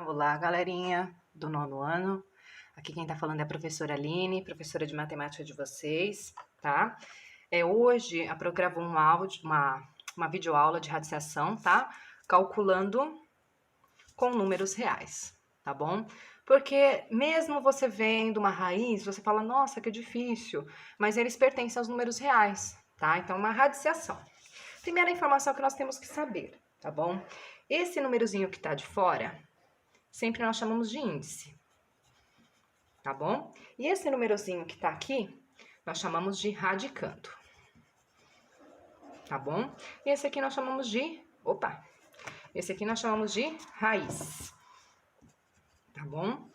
Olá, galerinha do 9º ano. Aqui quem tá falando é a professora Aline, professora de matemática de vocês, tá? Hoje a Pro gravou um áudio, uma videoaula de radiciação, tá? Calculando com números reais, tá bom? Porque mesmo você vendo uma raiz, você fala, nossa, que difícil, mas eles pertencem aos números reais, tá? Então, uma radiciação. Primeira informação que nós temos que saber, tá bom? Esse númerozinho que tá de fora, sempre nós chamamos de índice, tá bom? E esse númerozinho que tá aqui, nós chamamos de radicando, tá bom? E esse aqui nós chamamos de, esse aqui nós chamamos de raiz, tá bom?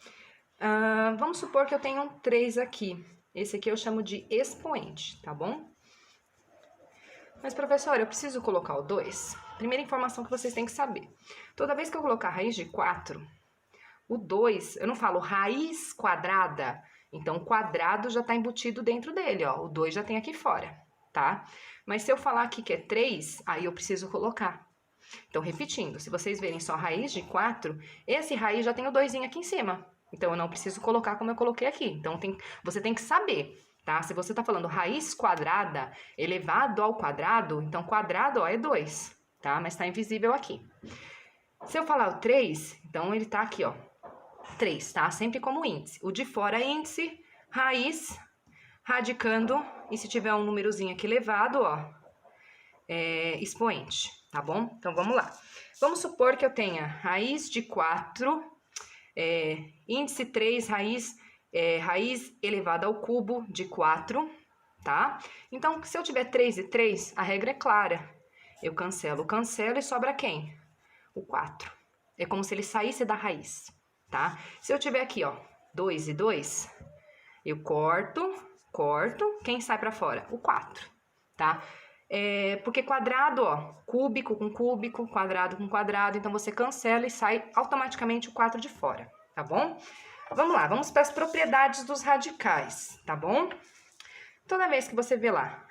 Vamos supor que eu tenho um 3 aqui, esse aqui eu chamo de expoente, tá bom? Mas, professora, eu preciso colocar o 2? Primeira informação que vocês têm que saber. Toda vez que eu colocar raiz de 4, o 2, eu não falo raiz quadrada, então o quadrado já está embutido dentro dele, ó. O 2 já tem aqui fora, tá? Mas se eu falar aqui que é 3, aí eu preciso colocar. Então, repetindo, se vocês verem só raiz de 4, esse raiz já tem o 2 aqui em cima. Então, eu não preciso colocar como eu coloquei aqui. Então, você tem que saber, tá? Se você está falando raiz quadrada elevado ao quadrado, então quadrado, ó, é 2, tá? Mas está invisível aqui. Se eu falar o 3, então ele tá aqui, ó. 3, tá? Sempre como índice. O de fora é índice, raiz, radicando, e se tiver um númerozinho aqui elevado, ó, é expoente, tá bom? Então, vamos lá. Vamos supor que eu tenha raiz de 4, índice 3, raiz elevada ao cubo de 4, tá? Então, se eu tiver 3 e 3, a regra é clara. Eu cancelo e sobra quem? O 4. É como se ele saísse da raiz, tá? Se eu tiver aqui, ó, 2 e 2, eu corto, quem sai pra fora? O 4, tá? Porque quadrado, ó, cúbico com cúbico, quadrado com quadrado, então você cancela e sai automaticamente o 4 de fora, tá bom? Vamos lá, vamos para as propriedades dos radicais, tá bom? Toda vez que você vê lá,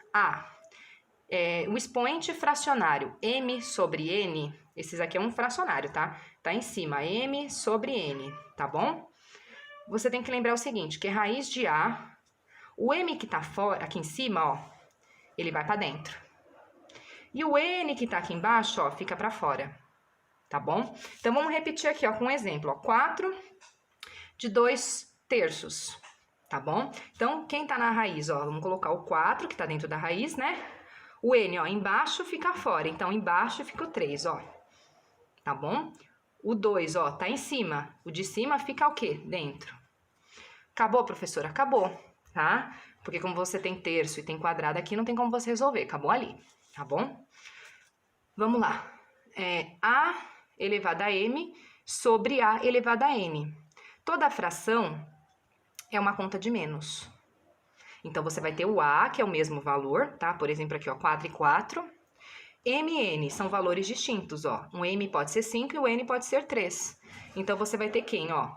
o expoente fracionário m sobre n, esses aqui é um fracionário, tá? Tá em cima, m sobre n, tá bom? Você tem que lembrar o seguinte, que raiz de a, o m que tá fora, aqui em cima, ó, ele vai para dentro. E o n que tá aqui embaixo, ó, fica para fora, tá bom? Então, vamos repetir aqui, ó, com um exemplo, ó, 4 de 2/3, tá bom? Então, quem tá na raiz, ó, vamos colocar o 4, que tá dentro da raiz, né? O n, ó, embaixo fica fora, então, embaixo fica o 3, ó, tá bom? O 2, ó, tá em cima, o de cima fica o quê? Dentro. Acabou, professora? Acabou, tá? Porque como você tem terço e tem quadrado aqui, não tem como você resolver, acabou ali, tá bom? Vamos lá. A elevado a m sobre a elevado a n. Toda fração é uma conta de menos. Então, você vai ter o a, que é o mesmo valor, tá? Por exemplo, aqui, ó, 4 e 4. M e n são valores distintos, ó. Um m pode ser 5 e o n pode ser 3. Então, você vai ter quem, ó?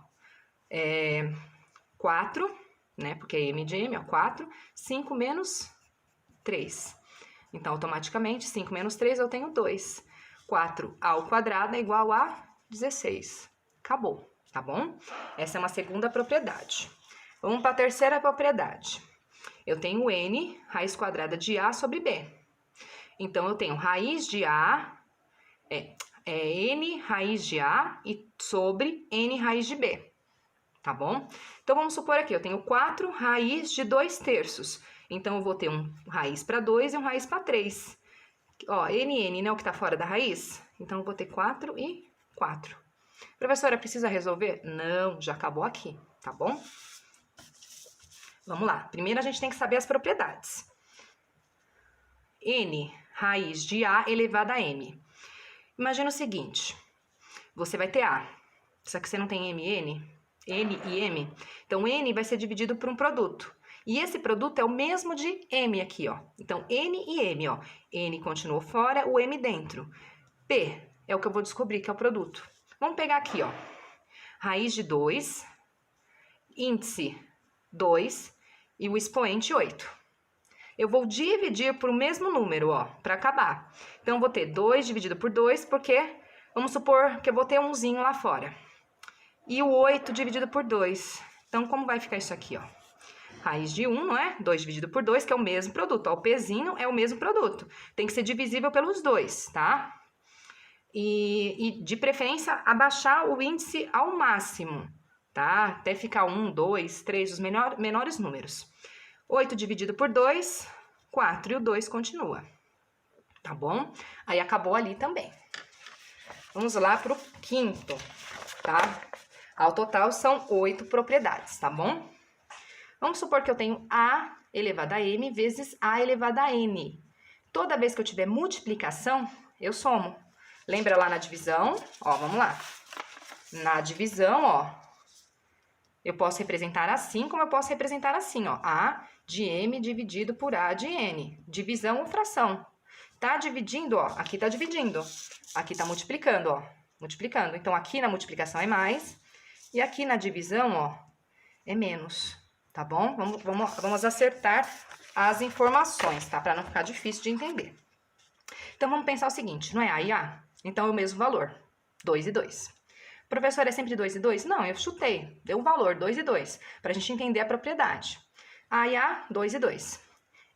4, né? Porque é m de m, ó, 4. 5 menos 3. Então, automaticamente, 5 menos 3, eu tenho 2. 4 ao quadrado é igual a 16. Acabou, tá bom? Essa é uma segunda propriedade. Vamos para a terceira propriedade. Eu tenho n, raiz quadrada de a sobre b. Então, eu tenho raiz de a, n raiz de a e sobre n raiz de b, tá bom? Então, vamos supor aqui, eu tenho 4 raiz de 2/3. Então, eu vou ter um raiz para 2 e um raiz para 3. Ó, n, né, o que tá fora da raiz? Então, eu vou ter 4 e 4. Professora, precisa resolver? Não, já acabou aqui, tá bom? Vamos lá. Primeiro, a gente tem que saber as propriedades. N, raiz de a elevado a m. Imagina o seguinte, você vai ter a, só que você não tem n e m. Então, n vai ser dividido por um produto. E esse produto é o mesmo de m aqui, ó. Então, n e m, ó. N continuou fora, o m dentro. P é o que eu vou descobrir que é o produto. Vamos pegar aqui, ó. Raiz de 2, índice 2 e o expoente 8. Eu vou dividir por o mesmo número, ó, para acabar. Então, eu vou ter 2 dividido por 2, porque vamos supor que eu vou ter umzinho lá fora. e o 8 dividido por 2. Então, como vai ficar isso aqui, ó? Raiz de 1, não é? 2 dividido por 2, que é o mesmo produto. Ó, o Pzinho é o mesmo produto. Tem que ser divisível pelos dois, tá? E de preferência, abaixar o índice ao máximo, tá? Até ficar 1, 2, 3, os menores números. 8 dividido por 2, 4. E o 2 continua, tá bom? Aí acabou ali também. Vamos lá pro quinto, tá? Ao total são 8 propriedades, tá bom? Vamos supor que eu tenho A elevado a M vezes A elevado a N. Toda vez que eu tiver multiplicação, eu somo. Lembra lá na divisão? Ó, vamos lá. Na divisão, ó, eu posso representar assim, como eu posso representar assim, ó. A de M dividido por A de N. Divisão ou fração. Tá dividindo, ó, aqui tá dividindo. Aqui tá multiplicando, ó, multiplicando. Então, aqui na multiplicação é mais, e aqui na divisão, ó, é menos. Tá bom? Vamos acertar as informações, tá? Para não ficar difícil de entender. Então, vamos pensar o seguinte, não é A e A? Então, é o mesmo valor, 2 e 2. Professor, é sempre 2 e 2? Não, eu chutei, deu um valor, 2 e 2, para a gente entender a propriedade. A e A, 2 e 2.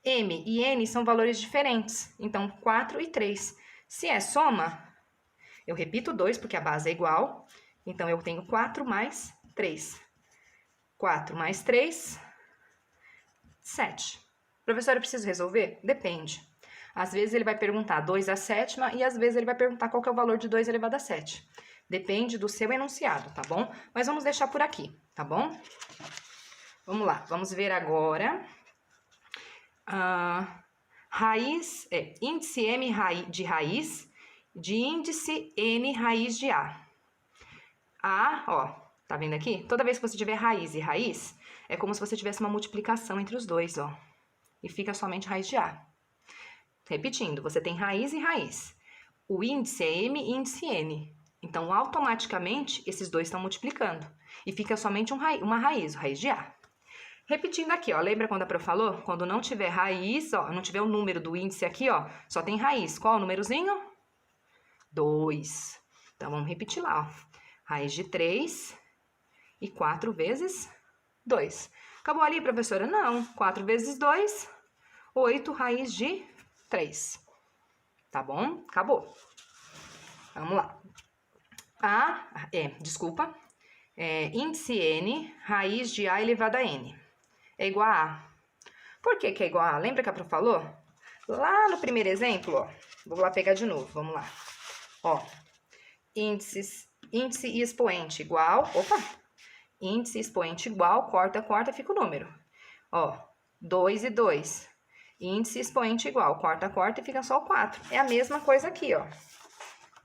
M e N são valores diferentes, então, 4 e 3. Se é soma, eu repito 2, porque a base é igual, então, eu tenho 4 mais 3. 4 mais 3, 7. Professor, eu preciso resolver? Depende. Às vezes ele vai perguntar 2 à sétima e às vezes ele vai perguntar qual que é o valor de 2 elevado a 7. Depende do seu enunciado, tá bom? Mas vamos deixar por aqui, tá bom? Vamos lá, vamos ver agora. Índice M de raiz de índice N raiz de A. A, ó. Tá vendo aqui? Toda vez que você tiver raiz e raiz, é como se você tivesse uma multiplicação entre os dois, ó. E fica somente raiz de A. Repetindo, você tem raiz e raiz. O índice é M e índice N. Então, automaticamente, esses dois estão multiplicando. E fica somente uma raiz, raiz de A. Repetindo aqui, ó. Lembra quando a prof falou? Quando não tiver raiz, ó, não tiver o número do índice aqui, ó, só tem raiz. Qual é o númerozinho? 2. Então, vamos repetir lá, ó. Raiz de 3... E 4 vezes 2. Acabou ali, professora? Não. 4 vezes 2, 8 raiz de 3. Tá bom? Acabou. Vamos lá. Índice N, raiz de A elevado a N. É igual a A. Por que que é igual a A? Lembra que a prof falou? Lá no primeiro exemplo, ó. Vou lá pegar de novo, vamos lá. Ó. Índice e expoente igual... Opa! Índice, expoente igual, corta, fica o número. Ó, 2 e 2. Índice, expoente igual, corta e fica só o 4. É a mesma coisa aqui, ó.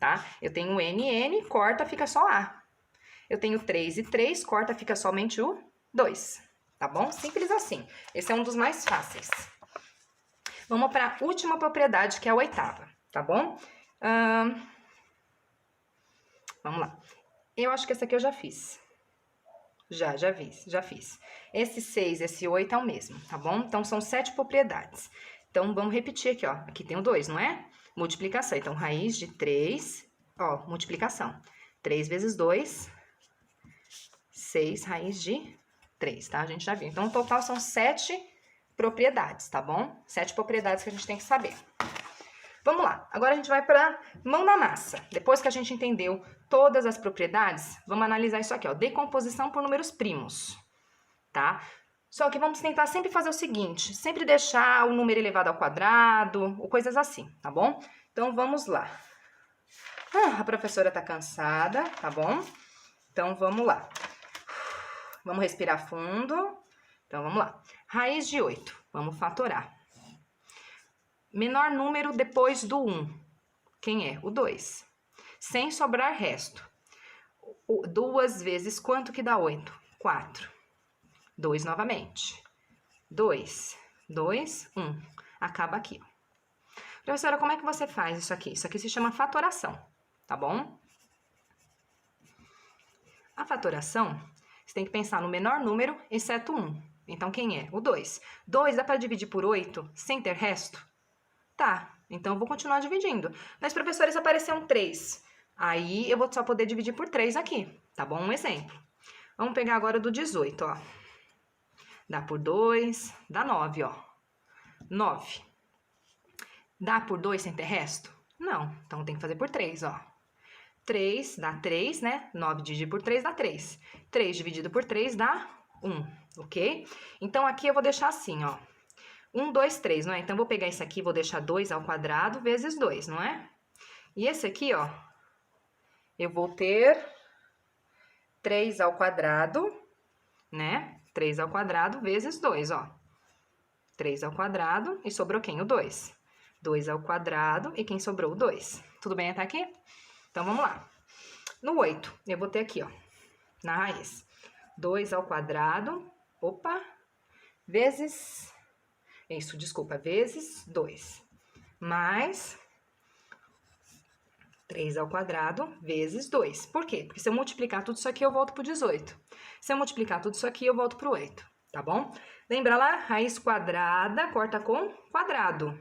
Tá? Eu tenho N, corta, fica só A. Eu tenho 3 e 3, corta, fica somente o 2. Tá bom? Simples assim. Esse é um dos mais fáceis. Vamos para a última propriedade, que é a oitava. Tá bom? Vamos lá. Eu acho que essa aqui eu já fiz. Já fiz. Esse 6, esse 8 é o mesmo, tá bom? Então, são 7 propriedades. Então, vamos repetir aqui, ó. Aqui tem o 2, não é? Multiplicação. Então, raiz de 3, ó, multiplicação. 3 vezes 2, 6 raiz de 3, tá? A gente já viu. Então, no total, são 7 propriedades, tá bom? 7 propriedades que a gente tem que saber. Vamos lá, agora a gente vai para mão na massa. Depois que a gente entendeu todas as propriedades, vamos analisar isso aqui, ó, decomposição por números primos, tá? Só que vamos tentar sempre fazer o seguinte, sempre deixar o número elevado ao quadrado, ou coisas assim, tá bom? Então, vamos lá. A professora tá cansada, tá bom? Então, vamos lá. Vamos respirar fundo. Então, vamos lá. Raiz de 8, vamos fatorar. Menor número depois do 1. Quem é? O 2. Sem sobrar resto. 2 vezes quanto que dá 8? 4. 2 novamente. 2, 1. Acaba aqui. Professora, como é que você faz isso aqui? Isso aqui se chama fatoração, tá bom? A fatoração, você tem que pensar no menor número, exceto 1. Então, quem é? O 2. 2 dá para dividir por 8 sem ter resto? Tá, então eu vou continuar dividindo. Mas, professora, se aparecer um 3, aí eu vou só poder dividir por 3 aqui. tá bom? Um exemplo. Vamos pegar agora do 18, ó. Dá por 2, dá 9, ó. 9. Dá por 2 sem ter resto? Não, então tem que fazer por 3, ó. 3 dá 3, né? 9 dividido por 3 dá 3. 3 dividido por 3 dá 1, ok? Então, aqui eu vou deixar assim, ó. 1, 2, 3, não é? Então, eu vou pegar esse aqui, vou deixar 2 ao quadrado vezes 2, não é? E esse aqui, ó, eu vou ter 3 ao quadrado, né? 3 ao quadrado vezes 2, ó. 3 ao quadrado e sobrou quem? O 2. 2 ao quadrado e quem sobrou? O 2. Tudo bem até aqui? Então, vamos lá. No 8, eu vou ter aqui, ó, na raiz, 2 ao quadrado, opa, vezes, vezes 2, mais 3 ao quadrado vezes 2. Por quê? Porque se eu multiplicar tudo isso aqui, eu volto pro 18. Se eu multiplicar tudo isso aqui, eu volto pro 8, tá bom? Lembra lá? Raiz quadrada corta com quadrado.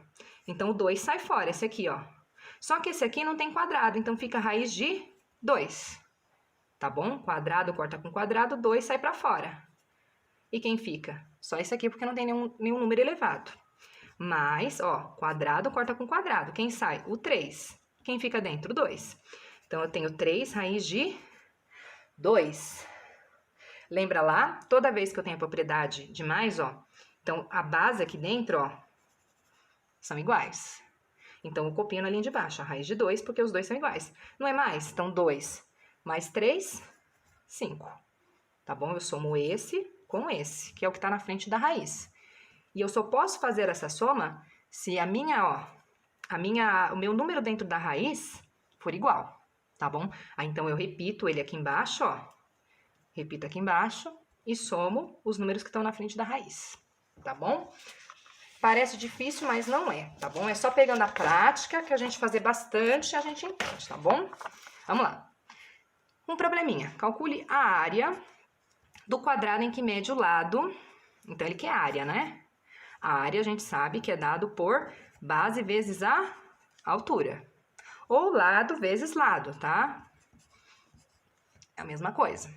Então, o 2 sai fora, esse aqui, ó. Só que esse aqui não tem quadrado, então fica raiz de 2, tá bom? Quadrado corta com quadrado, 2 sai pra fora. E quem fica? Só esse aqui, porque não tem nenhum número elevado. Mais, ó, quadrado corta com quadrado. Quem sai? O 3. Quem fica dentro? O 2. Então, eu tenho 3 raiz de 2. Lembra lá? Toda vez que eu tenho a propriedade de mais, ó, então, a base aqui dentro, ó, são iguais. Então, eu copio na linha de baixo, a raiz de 2, porque os dois são iguais. Não é mais? Então, 2 mais 3, 5. Tá bom? Eu somo esse com esse, que é o que tá na frente da raiz. E eu só posso fazer essa soma se o meu número dentro da raiz for igual, tá bom? Aí, então, eu repito ele aqui embaixo, ó. Repito aqui embaixo e somo os números que estão na frente da raiz, tá bom? Parece difícil, mas não é, tá bom? É só pegando a prática que a gente fazer bastante, a gente entende, tá bom? Vamos lá. Um probleminha. Calcule a área do quadrado em que mede o lado. Então, ele quer a área, né? A área a gente sabe que é dado por base vezes a altura. Ou lado vezes lado, tá? É a mesma coisa.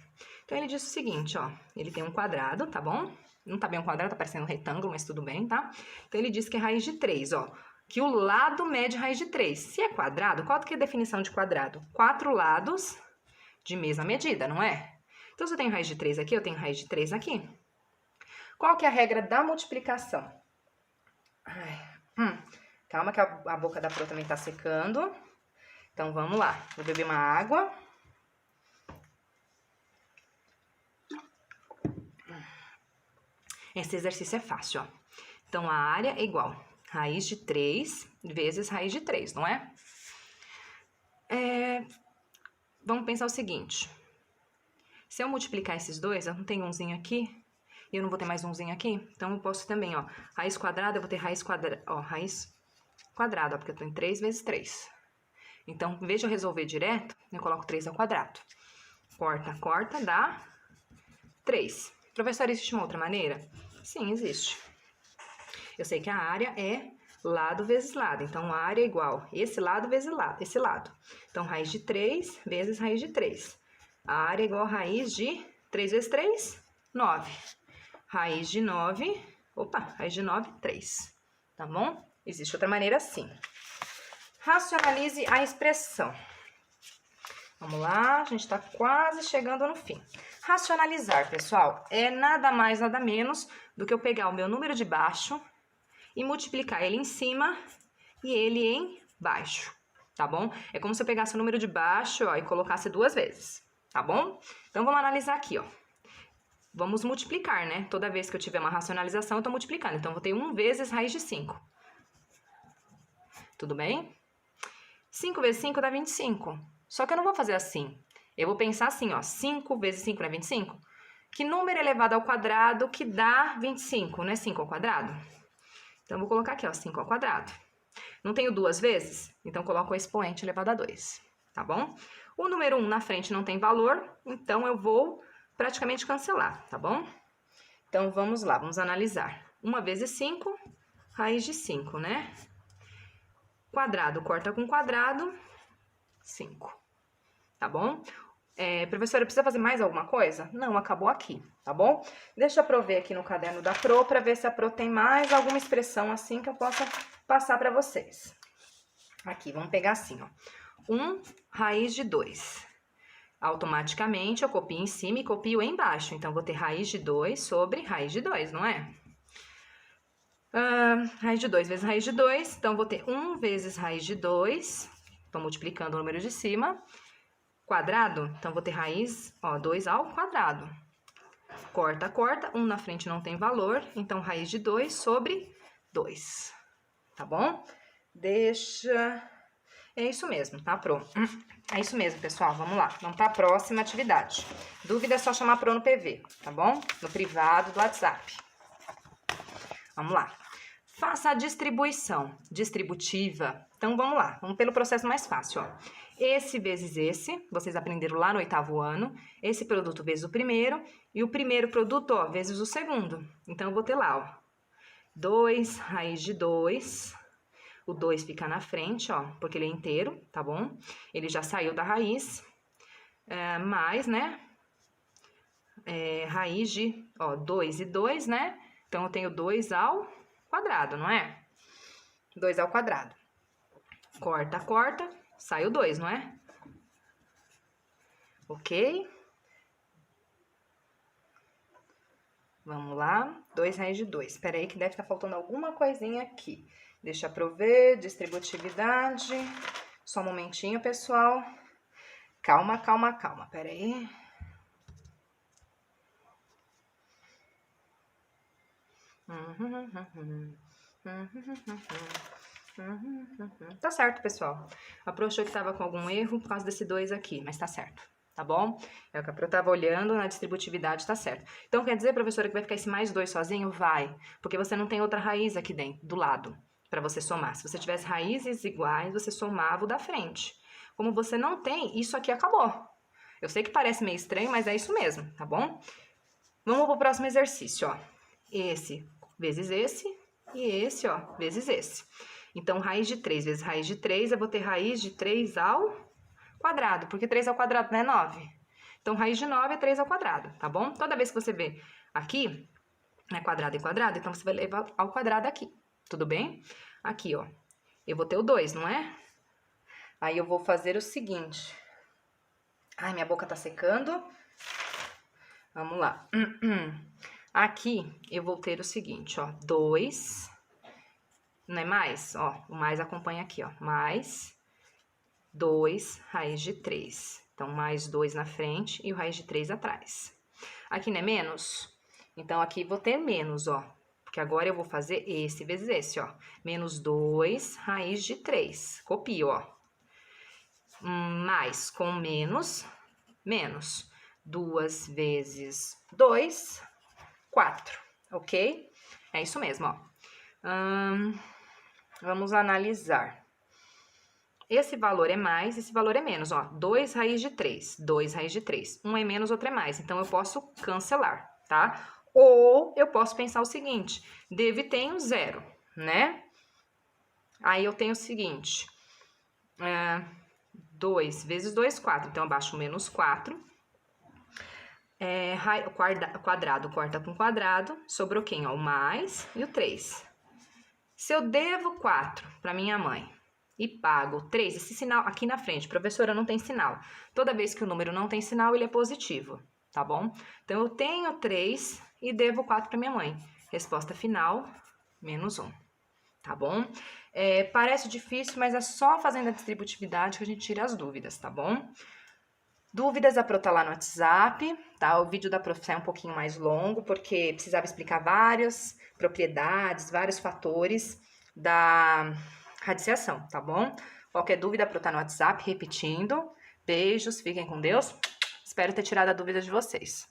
Então, ele diz o seguinte, ó. Ele tem um quadrado, tá bom? Não tá bem um quadrado, tá parecendo um retângulo, mas tudo bem, tá? Então, ele diz que é raiz de 3, ó. Que o lado mede raiz de 3. Se é quadrado, qual que é a definição de quadrado? 4 lados de mesma medida, não é? Então, se eu tenho raiz de 3 aqui, eu tenho raiz de 3 aqui. Qual que é a regra da multiplicação? Calma que a boca da Pro também tá secando. Então, vamos lá. Vou beber uma água. Esse exercício é fácil, ó. Então, a área é igual a raiz de 3 vezes raiz de 3, não é? Vamos pensar o seguinte. Se eu multiplicar esses dois, eu não tenho umzinho aqui, e eu não vou ter mais umzinho aqui, então eu posso também, ó, raiz quadrada, eu vou ter raiz quadrada, ó, raiz quadrada, ó, porque eu tenho 3 vezes 3. Então, em vez de eu resolver direto, eu coloco 3 ao quadrado. Corta, corta, dá 3. Professora, existe uma outra maneira? Sim, existe. Eu sei que a área é lado vezes lado. Então, a área é igual esse lado vezes esse lado. Então, raiz de 3 vezes raiz de 3. A área é igual a raiz de 3 vezes 3, 9. Raiz de 9, raiz de 9, 3. Tá bom? Existe outra maneira assim. Racionalize a expressão. Vamos lá, a gente tá quase chegando no fim. Racionalizar, pessoal, é nada mais, nada menos do que eu pegar o meu número de baixo e multiplicar ele em cima e ele embaixo, tá bom? É como se eu pegasse o número de baixo, ó, e colocasse 2 vezes, tá bom? Então, vamos analisar aqui, ó. Vamos multiplicar, né? Toda vez que eu tiver uma racionalização, eu tô multiplicando. Então, eu vou ter 1 vezes raiz de 5. Tudo bem? 5 vezes 5 dá 25. Só que eu não vou fazer assim. Eu vou pensar assim, ó. 5 vezes 5 não é 25? Que número elevado ao quadrado que dá 25? Não é 5 ao quadrado? Então, eu vou colocar aqui, ó, 5 ao quadrado. Não tenho 2 vezes? Então, coloco o expoente elevado a 2, tá bom? O número 1 na frente não tem valor, então eu vou praticamente cancelar, tá bom? Então, vamos lá, vamos analisar. 1 vezes 5, raiz de 5, né? Quadrado corta com quadrado, 5, tá bom? Professora, precisa fazer mais alguma coisa? Não, acabou aqui, tá bom? Deixa eu prover aqui no caderno da Pro para ver se a Pro tem mais alguma expressão assim que eu possa passar para vocês. Aqui, vamos pegar assim, ó. 1 raiz de 2. Automaticamente eu copio em cima e copio embaixo. Então, vou ter raiz de 2 sobre raiz de 2, não é? Raiz de 2 vezes raiz de 2. Então, vou ter 1 vezes raiz de 2. Estou multiplicando o número de cima. Quadrado, então vou ter raiz, ó, 2 ao quadrado. Corta, corta, 1 na frente não tem valor, então raiz de 2 sobre 2, tá bom? É isso mesmo, tá, Pro? É isso mesmo, pessoal, vamos lá, vamos para a próxima atividade. Dúvida é só chamar a Pro no PV, tá bom? No privado do WhatsApp. Vamos lá. Faça a distribuição distributiva. Então, vamos lá, vamos pelo processo mais fácil, ó. Esse vezes esse, vocês aprenderam lá no 8º ano, esse produto vezes o primeiro, e o primeiro produto, ó, vezes o segundo. Então, eu vou ter lá, ó, 2 raiz de 2, o 2 fica na frente, ó, porque ele é inteiro, tá bom? Ele já saiu da raiz, mais, né, raiz de, ó, 2 e 2, né? Então, eu tenho 2 ao quadrado, não é? 2 ao quadrado. Corta, corta. Sai o 2, não é? Ok? Vamos lá. 2 raiz de 2. Espera aí que deve estar faltando alguma coisinha aqui. Deixa eu prover. Distributividade. Só um momentinho, pessoal. Calma, calma, calma. Espera aí. Tá certo, pessoal. A Pro achou que tava com algum erro por causa desse 2 aqui, mas tá certo, tá bom? É o que a Pro tava olhando, na distributividade tá certo. Então, quer dizer, professora, que vai ficar esse mais 2 sozinho? Vai, porque você não tem outra raiz aqui dentro, do lado, para você somar. Se você tivesse raízes iguais, você somava o da frente. Como você não tem, isso aqui acabou. Eu sei que parece meio estranho, mas é isso mesmo, tá bom? Vamos pro próximo exercício, ó. Esse vezes esse e esse, ó, vezes esse. Então, raiz de 3 vezes raiz de 3, eu vou ter raiz de 3 ao quadrado, porque 3 ao quadrado não é 9. Então, raiz de 9 é 3 ao quadrado, tá bom? Toda vez que você vê aqui, né, quadrado e quadrado, então você vai levar ao quadrado aqui, tudo bem? Aqui, ó, eu vou ter o 2, não é? Aí, eu vou fazer o seguinte. Ai, minha boca tá secando. Vamos lá. Aqui, eu vou ter o seguinte, ó, 2... Não é mais? Ó, o mais acompanha aqui, ó. Mais 2 raiz de 3. Então, mais 2 na frente e o raiz de 3 atrás. Aqui não é menos? Então, aqui vou ter menos, ó. Porque agora eu vou fazer esse vezes esse, ó. Menos 2 raiz de 3. Copio, ó. Mais com menos, menos. 2 vezes 2, 4. Ok? É isso mesmo, ó. Vamos analisar. Esse valor é mais, esse valor é menos, ó. 2 raiz de 3, 2 raiz de 3. Um é menos, outro é mais. Então, eu posso cancelar, tá? Ou eu posso pensar o seguinte, devo e tenho 0, né? Aí, eu tenho o seguinte, 2 vezes 2, 4. Então, eu baixo menos 4. Quadrado corta com quadrado, sobrou quem? Ó, o mais e o 3. Se eu devo 4 para minha mãe e pago 3, esse sinal aqui na frente, professora, não tem sinal. Toda vez que o número não tem sinal, ele é positivo, tá bom? Então, eu tenho 3 e devo 4 para minha mãe. Resposta final, menos 1, tá bom? Parece difícil, mas é só fazendo a distributividade que a gente tira as dúvidas, tá bom? Dúvidas, a Pro tá lá no WhatsApp, tá? O vídeo da Pro é um pouquinho mais longo, porque precisava explicar várias propriedades, vários fatores da radiciação, tá bom? Qualquer dúvida, a Pro tá no WhatsApp, repetindo. Beijos, fiquem com Deus. Espero ter tirado a dúvida de vocês.